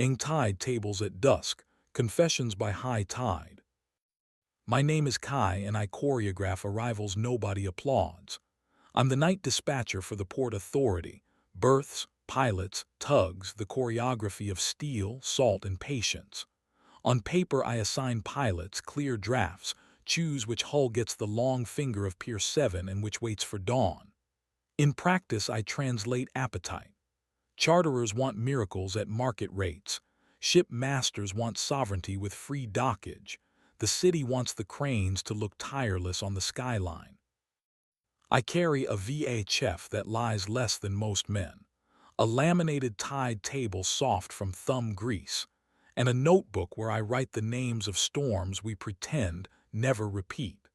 Tide tables at dusk, confessions by high tide. My name is Kai and I choreograph arrivals nobody applauds. I'm the night dispatcher for the Port Authority. Berths, pilots, tugs, the choreography of steel, salt, and patience. On paper I assign pilots, clear drafts, choose which hull gets the long finger of Pier 7 and which waits for dawn. In practice I translate appetite. Charterers want miracles at market rates. Ship masters want sovereignty with free dockage. The city wants the cranes to look tireless on the skyline. I carry a VHF that lies less than most men, a laminated tide table soft from thumb grease, and a notebook where I write the names of storms we pretend never repeat.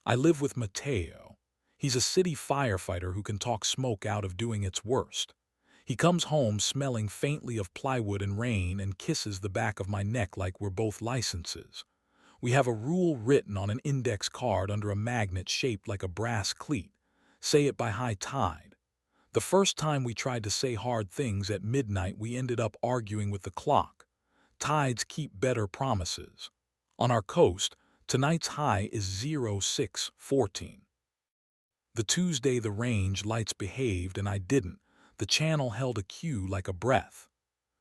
I live with Matteo. He's a city firefighter who can talk smoke out of doing its worst. He comes home smelling faintly of plywood and rain and kisses the back of my neck like we're both licenses. We have a rule written on an index card under a magnet shaped like a brass cleat. Say it by high tide. The first time we tried to say hard things at midnight, we ended up arguing with the clock. Tides keep better promises. On our coast, tonight's high is 0614. The Tuesday the range lights behaved and I didn't. The channel held a cue like a breath.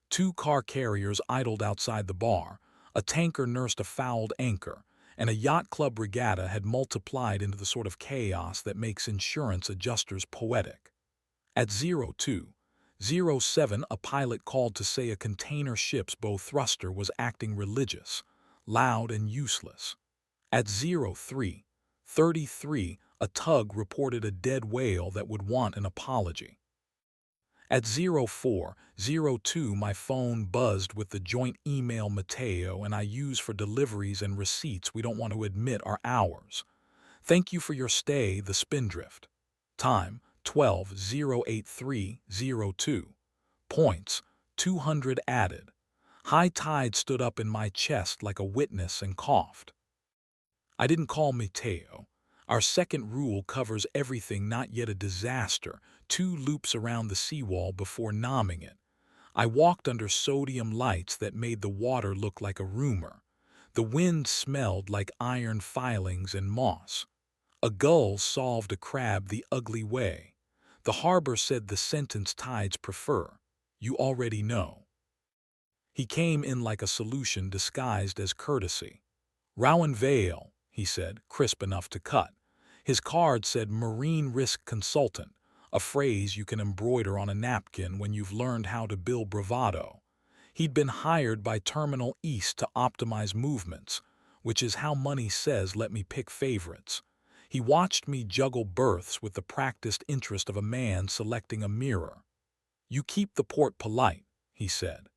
2 car carriers idled outside the bar, a tanker nursed a fouled anchor, and a yacht club regatta had multiplied into the sort of chaos that makes insurance adjusters poetic. At 02:07, a pilot called to say a container ship's bow thruster was acting religious, loud and useless. At 03:33, a tug reported a dead whale that would want an apology. At 04:02, my phone buzzed with the joint email Matteo and I use for deliveries and receipts we don't want to admit are ours. Thank you for your stay, the Spindrift. Time, 12:083:02. Points, 200 added. High tide stood up in my chest like a witness and coughed. I didn't call Matteo. Our second rule covers everything not yet a disaster, 2 loops around the seawall before nomming it. I walked under sodium lights that made the water look like a rumor. The wind smelled like iron filings and moss. A gull solved a crab the ugly way. The harbor said the sentence tides prefer. You already know. He came in like a solution disguised as courtesy. Rowan Vale, he said, crisp enough to cut. His card said Marine Risk Consultant, a phrase you can embroider on a napkin when you've learned how to bill bravado. He'd been hired by Terminal East to optimize movements, which is how money says let me pick favorites. He watched me juggle berths with the practiced interest of a man selecting a mirror. You keep the port polite, he said.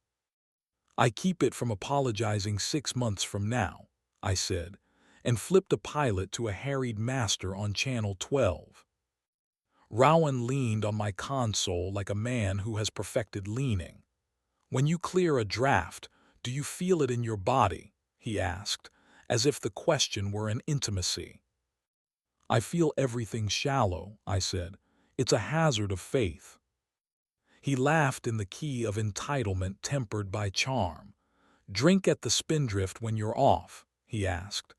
I keep it from apologizing 6 months from now, I said, and flipped a pilot to a harried master on Channel 12. Rowan leaned on my console like a man who has perfected leaning. When you clear a draft, do you feel it in your body? He asked, as if the question were an intimacy. I feel everything shallow, I said. It's a hazard of faith. He laughed in the key of entitlement tempered by charm. Drink at the Spindrift when you're off, he asked.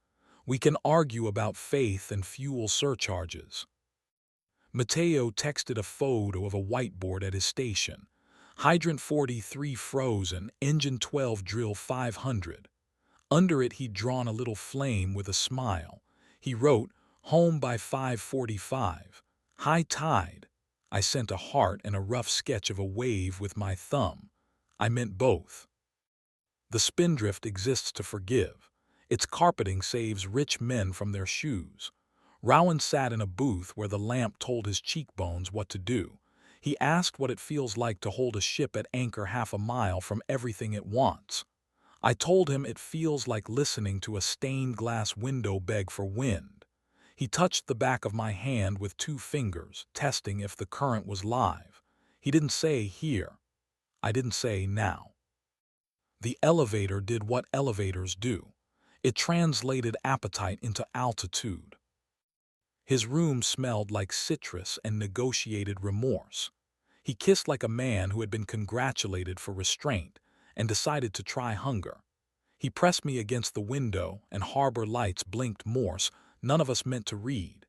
We can argue about faith and fuel surcharges. Matteo texted a photo of a whiteboard at his station. Hydrant 43 frozen, engine 12 drill 500. Under it he'd drawn a little flame with a smile. He wrote, home by 5:45. High tide. I sent a heart and a rough sketch of a wave with my thumb. I meant both. The Spindrift exists to forgive. Its carpeting saves rich men from their shoes. Rowan sat in a booth where the lamp told his cheekbones what to do. He asked what it feels like to hold a ship at anchor half a mile from everything it wants. I told him it feels like listening to a stained glass window beg for wind. He touched the back of my hand with 2 fingers, testing if the current was live. He didn't say here. I didn't say now. The elevator did what elevators do. It translated appetite into altitude. His room smelled like citrus and negotiated remorse. He kissed like a man who had been congratulated for restraint, and decided to try hunger. He pressed me against the window, and harbor lights blinked Morse none of us meant to read.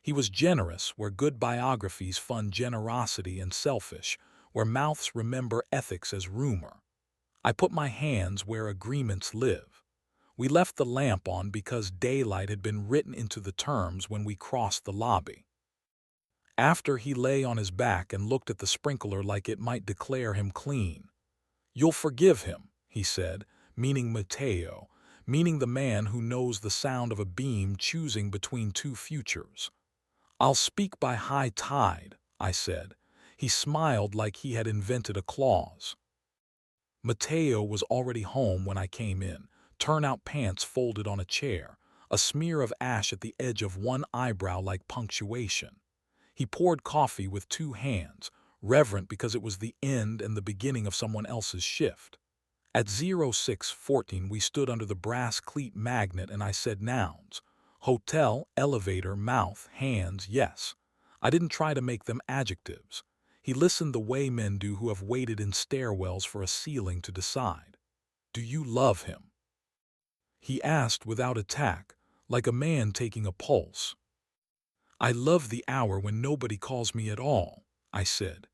He was generous where good biographies fund generosity, and selfish where mouths remember ethics as rumor. I put my hands where agreements live. We left the lamp on because daylight had been written into the terms when we crossed the lobby. After, he lay on his back and looked at the sprinkler like it might declare him clean. "You'll forgive him," he said, meaning Matteo, meaning the man who knows the sound of a beam choosing between two futures. "I'll speak by high tide," I said. He smiled like he had invented a clause. Matteo was already home when I came in, turnout pants folded on a chair, a smear of ash at the edge of one eyebrow like punctuation. He poured coffee with two hands, reverent because it was the end and the beginning of someone else's shift. At 0614 we stood under the brass cleat magnet and I said nouns. Hotel, elevator, mouth, hands, yes. I didn't try to make them adjectives. He listened the way men do who have waited in stairwells for a ceiling to decide. "Do you love him?" He asked without attack, like a man taking a pulse. "I love the hour when nobody calls me at all," I said.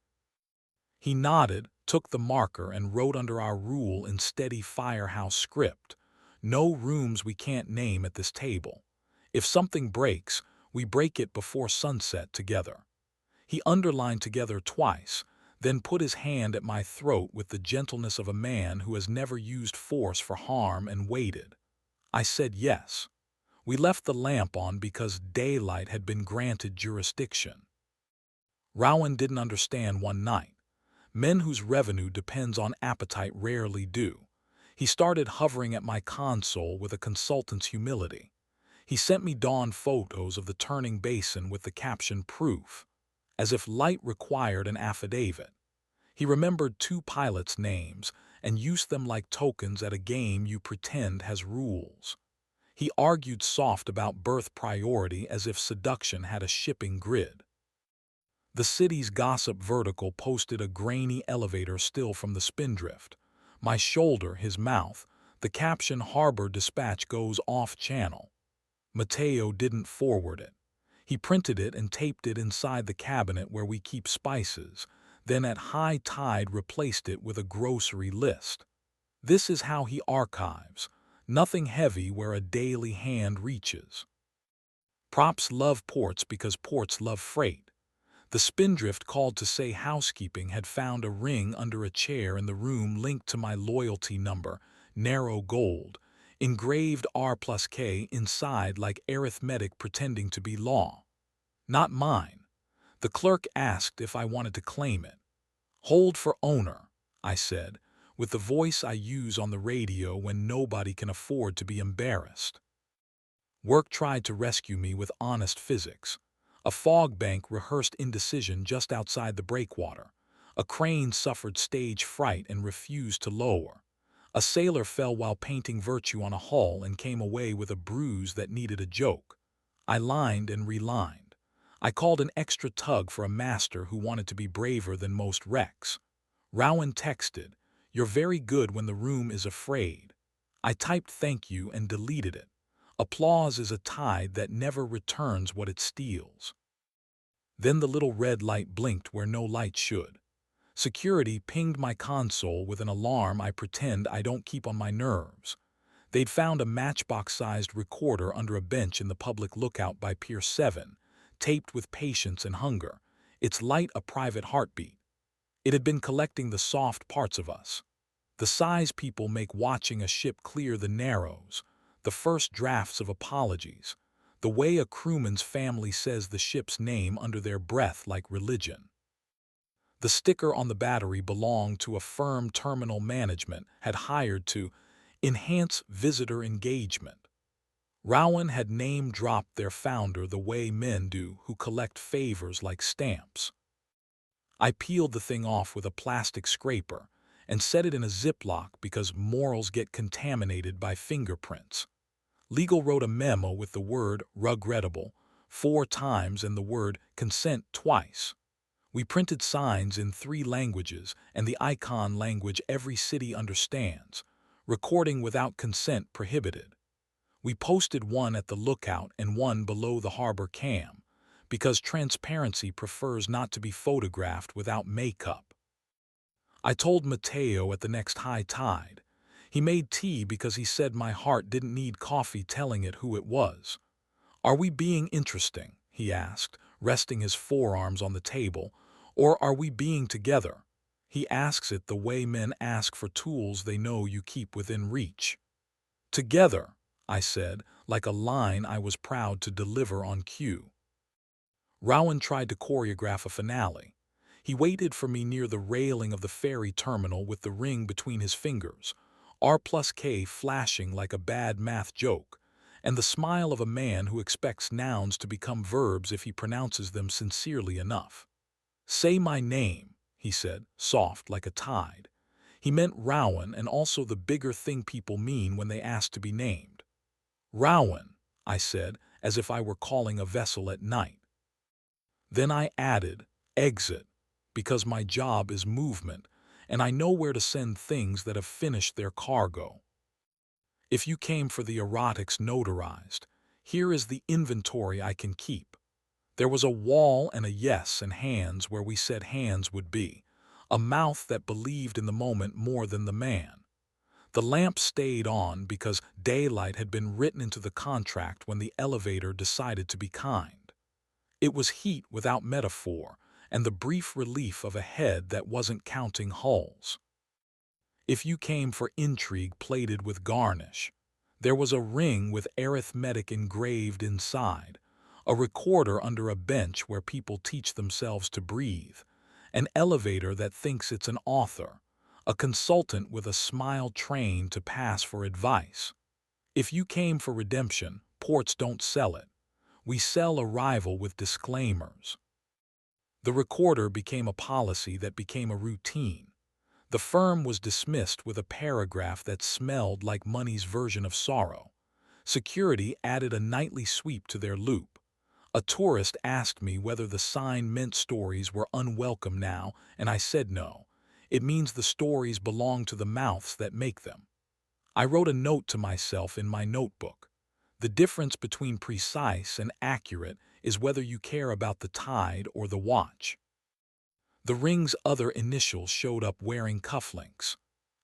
He nodded, took the marker, and wrote under our rule in steady firehouse script. "No rooms we can't name at this table. If something breaks, we break it before sunset together." He underlined together twice, then put his hand at my throat with the gentleness of a man who has never used force for harm and waited. I said yes. We left the lamp on because daylight had been granted jurisdiction. Rowan didn't understand one night. Men whose revenue depends on appetite rarely do. He started hovering at my console with a consultant's humility. He sent me dawn photos of the turning basin with the caption "proof," as if light required an affidavit. He remembered two pilots' names and used them like tokens at a game you pretend has rules. He argued soft about birth priority as if seduction had a shipping grid. The city's gossip vertical posted a grainy elevator still from the Spindrift. My shoulder, his mouth, the caption "Harbor Dispatch goes off-channel." Matteo didn't forward it. He printed it and taped it inside the cabinet where we keep spices, then at high tide replaced it with a grocery list. This is how he archives. Nothing heavy where a daily hand reaches. Props love ports because ports love freight. The Spindrift called to say housekeeping had found a ring under a chair in the room linked to my loyalty number, narrow gold, engraved R+K inside like arithmetic pretending to be law. Not mine. The clerk asked if I wanted to claim it. "Hold for owner," I said, with the voice I use on the radio when nobody can afford to be embarrassed. Work tried to rescue me with honest physics. A fog bank rehearsed indecision just outside the breakwater. A crane suffered stage fright and refused to lower. A sailor fell while painting virtue on a hull and came away with a bruise that needed a joke. I lined and relined. I called an extra tug for a master who wanted to be braver than most wrecks. Rowan texted, "You're very good when the room is afraid." I typed thank you and deleted it. Applause is a tide that never returns what it steals. Then the little red light blinked where no light should. Security pinged my console with an alarm I pretend I don't keep on my nerves. They'd found a matchbox-sized recorder under a bench in the public lookout by Pier 7, taped with patience and hunger, its light a private heartbeat. It had been collecting the soft parts of us. The sighs people make watching a ship clear the narrows, the first drafts of apologies, the way a crewman's family says the ship's name under their breath like religion. The sticker on the battery belonged to a firm terminal management had hired to enhance visitor engagement. Rowan had name-dropped their founder the way men do who collect favors like stamps. I peeled the thing off with a plastic scraper and set it in a Ziploc because morals get contaminated by fingerprints. Legal wrote a memo with the word "regrettable" 4 times and the word "consent" twice. We printed signs in 3 languages and the icon language every city understands, recording without consent prohibited. We posted one at the lookout and one below the harbor cam, because transparency prefers not to be photographed without makeup. I told Mateo at the next high tide. He made tea because he said my heart didn't need coffee telling it who it was. Are we being interesting? He asked, resting his forearms on the table. Or are we being together? He asks it the way men ask for tools they know you keep within reach. Together, I said, like a line I was proud to deliver on cue. Rowan tried to choreograph a finale. He waited for me near the railing of the ferry terminal with the ring between his fingers, R+K flashing like a bad math joke, and the smile of a man who expects nouns to become verbs if he pronounces them sincerely enough. "Say my name," he said, soft like a tide. He meant Rowan and also the bigger thing people mean when they ask to be named. "Rowan," I said, as if I were calling a vessel at night. Then I added, "Exit," because my job is movement, and I know where to send things that have finished their cargo. If you came for the erotics notarized, here is the inventory I can keep. There was a wall and a yes and hands where we said hands would be, a mouth that believed in the moment more than the man. The lamp stayed on because daylight had been written into the contract when the elevator decided to be kind. It was heat without metaphor, and the brief relief of a head that wasn't counting hulls. If you came for intrigue plated with garnish, there was a ring with arithmetic engraved inside, a recorder under a bench where people teach themselves to breathe, an elevator that thinks it's an author, a consultant with a smile trained to pass for advice. If you came for redemption, ports don't sell it. We sell arrival with disclaimers. The recorder became a policy that became a routine. The firm was dismissed with a paragraph that smelled like money's version of sorrow. Security added a nightly sweep to their loop. A tourist asked me whether the sign meant stories were unwelcome now, and I said no. It means the stories belong to the mouths that make them. I wrote a note to myself in my notebook. The difference between precise and accurate is whether you care about the tide or the watch. The ring's other initials showed up wearing cufflinks.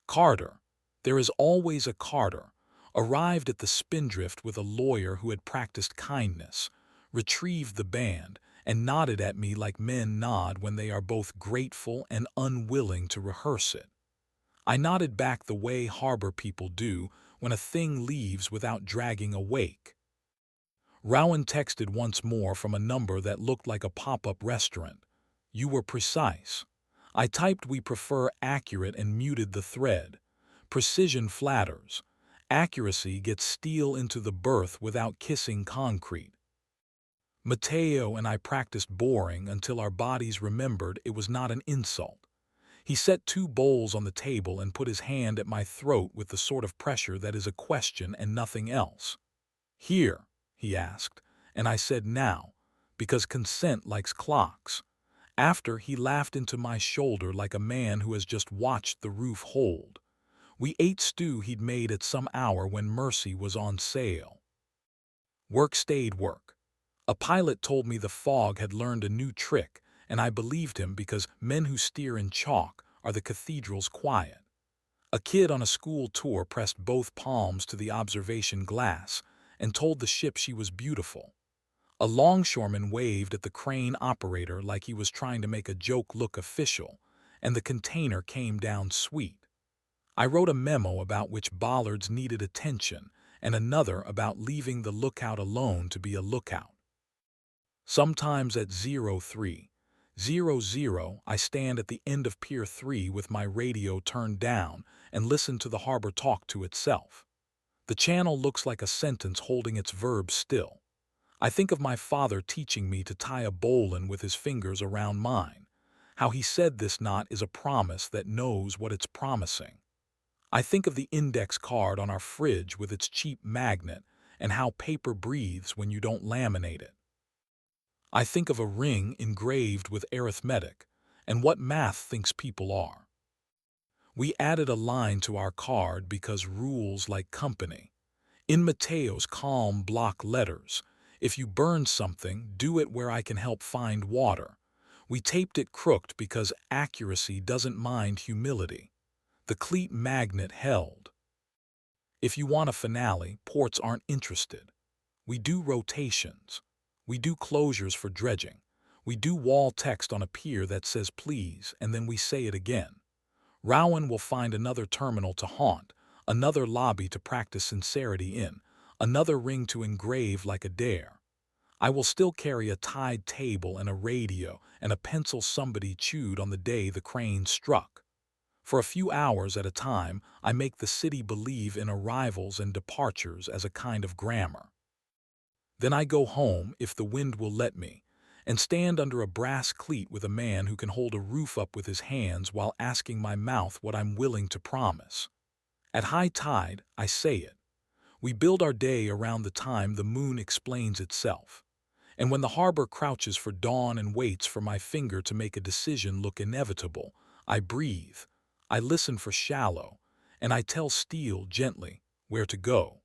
Carter. There is always a Carter. Arrived at the Spindrift with a lawyer who had practiced kindness, retrieved the band, and nodded at me like men nod when they are both grateful and unwilling to rehearse it. I nodded back the way harbor people do when a thing leaves without dragging a wake. Rowan texted once more from a number that looked like a pop-up restaurant. You were precise. I typed we prefer accurate and muted the thread. Precision flatters. Accuracy gets steel into the berth without kissing concrete. Mateo and I practiced boring until our bodies remembered it was not an insult. He set 2 bowls on the table and put his hand at my throat with the sort of pressure that is a question and nothing else. "Here," he asked, and I said now, because consent likes clocks. After, he laughed into my shoulder like a man who has just watched the roof hold. We ate stew he'd made at some hour when Mercy was on sale. Work stayed work. A pilot told me the fog had learned a new trick, and I believed him because men who steer in chalk are the cathedral's quiet. A kid on a school tour pressed both palms to the observation glass and told the ship she was beautiful. A longshoreman waved at the crane operator like he was trying to make a joke look official, and the container came down sweet. I wrote a memo about which bollards needed attention and another about leaving the lookout alone to be a lookout. Sometimes at 03:00, I stand at the end of Pier 3 with my radio turned down and listen to the harbor talk to itself. The channel looks like a sentence holding its verb still. I think of my father teaching me to tie a bowline with his fingers around mine, how he said this knot is a promise that knows what it's promising. I think of the index card on our fridge with its cheap magnet and how paper breathes when you don't laminate it. I think of a ring engraved with arithmetic and what math thinks people are. We added a line to our card because rules like company. In Mateo's calm block letters, if you burn something, do it where I can help find water. We taped it crooked because accuracy doesn't mind humility. The cleat magnet held. If you want a finale, ports aren't interested. We do rotations. We do closures for dredging. We do wall text on a pier that says please, and then we say it again. Rowan will find another terminal to haunt, another lobby to practice sincerity in, another ring to engrave like a dare. I will still carry a tide table and a radio and a pencil somebody chewed on the day the crane struck. For a few hours at a time, I make the city believe in arrivals and departures as a kind of grammar. Then I go home, if the wind will let me, and stand under a brass cleat with a man who can hold a roof up with his hands while asking my mouth what I'm willing to promise. At high tide, I say it. We build our day around the time the moon explains itself. And when the harbor crouches for dawn and waits for my finger to make a decision look inevitable, I breathe. I listen for shallow, and I tell steel gently where to go.